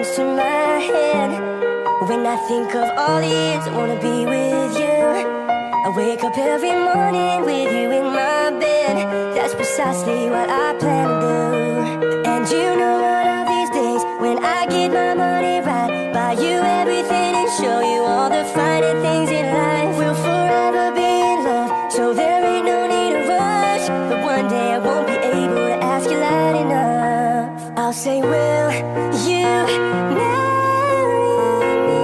comes to my head. When I think of all the years I wanna be with you, I wake up every morning with you in my bed. That's precisely what I plan to do. And you know one of these days, when I get my money right, buy you everything and show you all the finer things in life. We'll forever be in love, so there ain't no need to rush. But one day I won't be able to ask you loud enough. I'll say, will you marry me?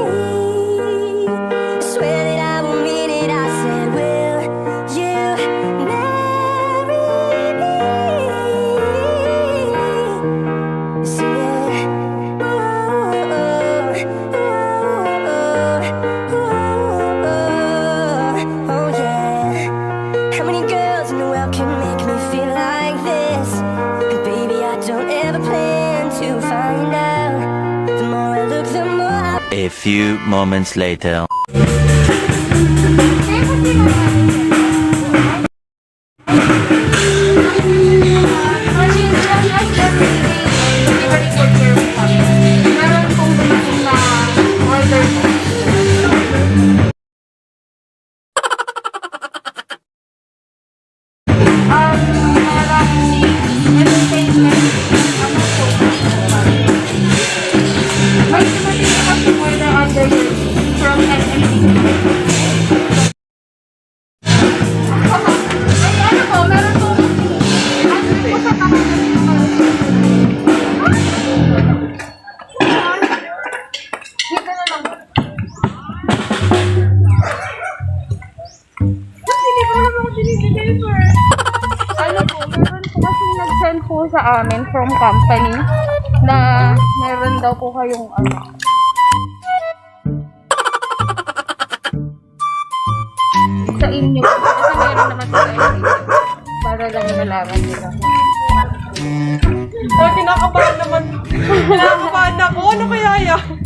I swear that I will mean it. I said, will you marry me? Sing it. Oh yeah. How many girls in the world can make me feel like this? And baby, I don't ever plan to find out. The more I look, the more I... A few moments later. Sa amin from company na meron daw po kayong sa inyo kasi meron naman sa inyo para lang malaman nila. Kinakabahan naman. Kinakabahan ako. Ano kaya yan?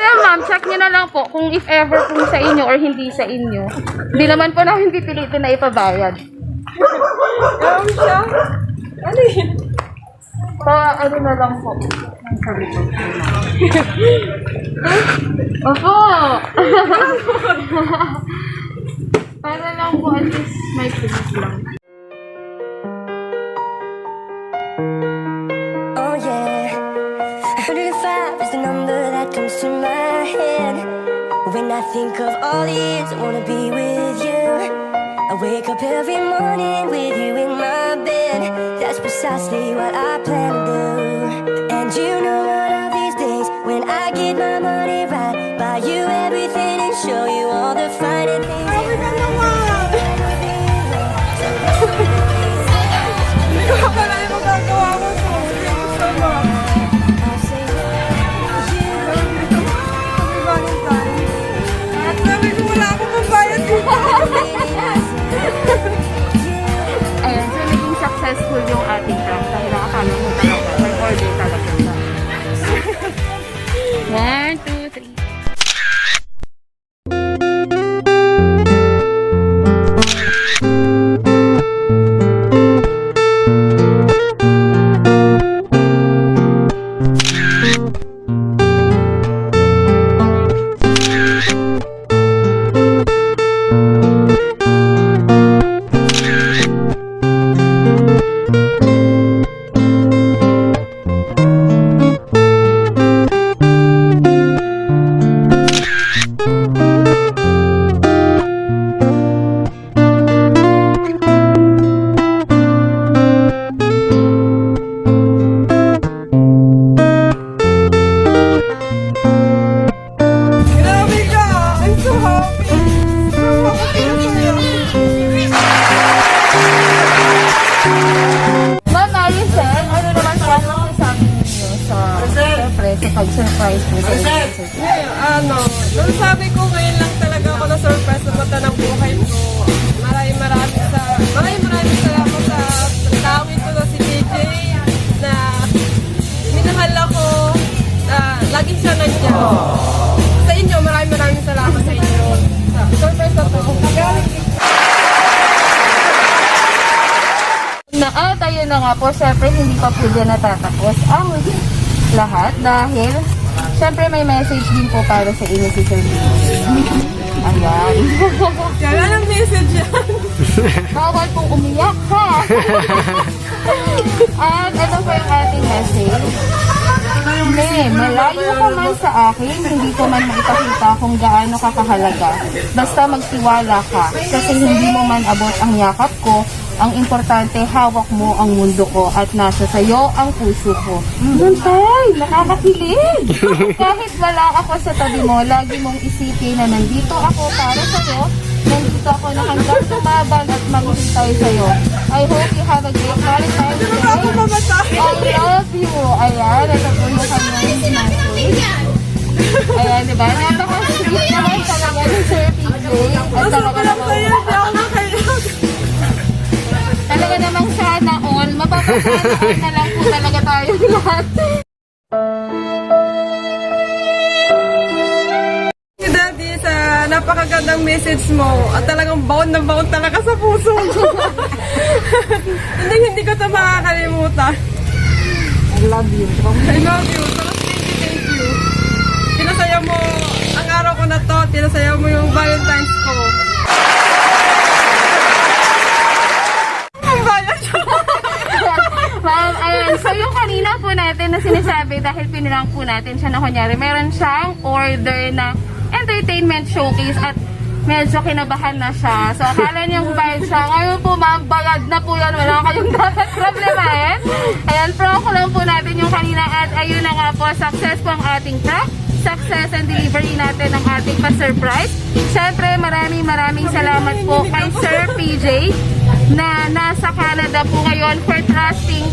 Ma'am, check nyo na lang po kung if ever kung sa inyo or hindi sa inyo. Hindi naman po namin pipilitin na ipabayad. Gawin siya. Ano yun? Ano na lang po. Sabi ko. Opo! Para lang po at least may pilis lang. Oh yeah, 105 is the number that comes to my head. When I think of all the years I wanna be with you, I wake up every morning with you in my bed. That's precisely what I plan to do. And you know one of these days, when I get my money right, buy you everything and show you all the finer things. Hindi ko akala yung magagawa ko. So much. Happy Valentine. At sabi ko wala akong pambayad ko. Ayan, so naging successful yung ating prank. Dahil nakakala mo talaga, may order talaga siya. 1, 2, 3. Pag-surprise mo sa Nung sabi ko ngayon lang talaga ako na-surprise na mata ng buhay ko. Maraming salamat sa tawin ko na si Jhay na minahal ako, lagi siya nandiyan. Sa inyo, maraming salamat sa inyo. Surprise na to. na tayo na nga po, syempre hindi pa po dyan natatapos ang lahat dahil syempre may message din po para sa inyo si Sir Phee. Ayan. Yan, anong message yan? Bawal pong umiyak, ha? At ito po yung ating message. Malayo ka man sa akin, hindi ko man maipakita kung gaano ka kahalaga. Basta magtiwala ka, kasi hindi mo man abot ang yakap ko. Ang importante, hawak mo ang mundo ko at nasa sayo ang puso ko. Tay, nakakakilig! Kahit wala ako sa tabi mo, lagi mong isipin na nandito ako para sa'yo. Nandito ako na hanggang tumaban at maghintay sa'yo. I hope you have a great Valentine's Day. I love you. Ayan, ito po yung kanyang message. Ayan, diba? Napaka-sweet naman talaga ni Sir Phee. At talaga naman, talaga namang sana all. Mapapasana all na lang po talaga tayo lahat. Daddy, sa napakagandang message mo at talagang bound na bound talaga sa puso ko. hindi ko ito makakalimutan. I love you. I love you. Sarap, thank you. Pinasaya mo ang araw ko na to. Pinasaya mo yung Valentine's ko. Ang bayan siya. Ma'am, ayan. So yung kanina po natin na sinasabi dahil pinilang po natin siya na kunyari, meron siyang order na entertainment showcase at medyo kinabahan na siya. So akala niyang bayad siya. Ngayon po ma'am, bayad na po yan. Wala kayong dapat problemahin. Ayan, prank lang po natin yung kanina at ayun na nga po, success po ang ating prank. Success and delivery natin ng ating pa-surprise. Siyempre, maraming salamat po kay Sir PJ na nasa Canada po ngayon for trusting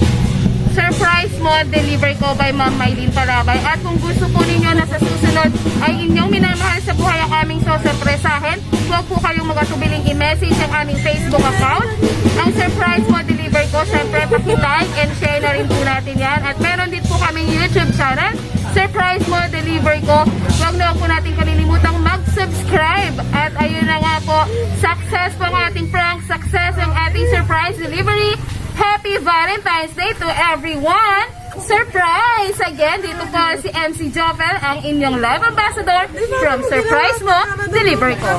surprise mo, deliver ko by Ma'am Mylene Palabay. At kung gusto po ninyo na sa susunod ay inyong minamahal sa buhay ang aming sosurpresahin, huwag po kayong magatubiling i-message ang aming Facebook account. Ang surprise mo, deliver ko, syempre pakitike and share na rin po natin yan. At meron din po kaming YouTube channel, surprise mo, deliver ko. Huwag na po natin kalilimutang mag-subscribe. At ayun na nga po, success po ang ating prank, success ang ating surprise delivery. Happy Valentine's Day to everyone! Surprise! Again, dito po si MC Jovel, ang inyong live ambassador from Surprise Mo, Deliver Ko.